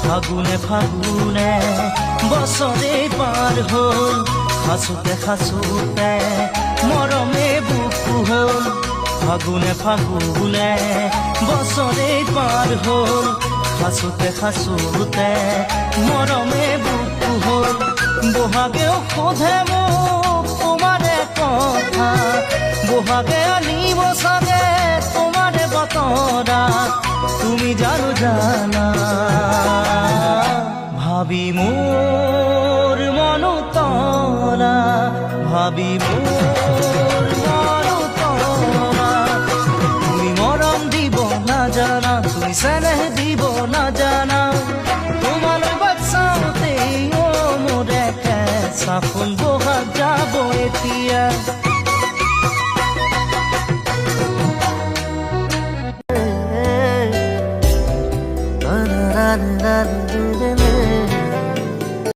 ফাগুনে ফাগুনে বছৰে পাৰ হ'ল, খাচোতে খাচোতে মৰমে বুকু হ'ল। ফাগুনে ফাগুনে বছৰে পাৰ হ'ল, খাচোতে খাচোতে মৰমে বুকু হ'ল। বহাগেও সোধে মোক তোমাৰে কথা, বহাগে আনিব চাগে তোমাৰে বতৰা, তুমি জানো জানা ভাবি মোৰ মনো তৰা, ভাবি মোৰ মনো তৰা। তুমি মৰম দিব নাজানা, তুমি চেনেহ দিব নাজানা, তোমালৈ বাচ্চাওতে মোৰ একে চাফোন বহাগ যাব এতিয়া। Da da da da da da da.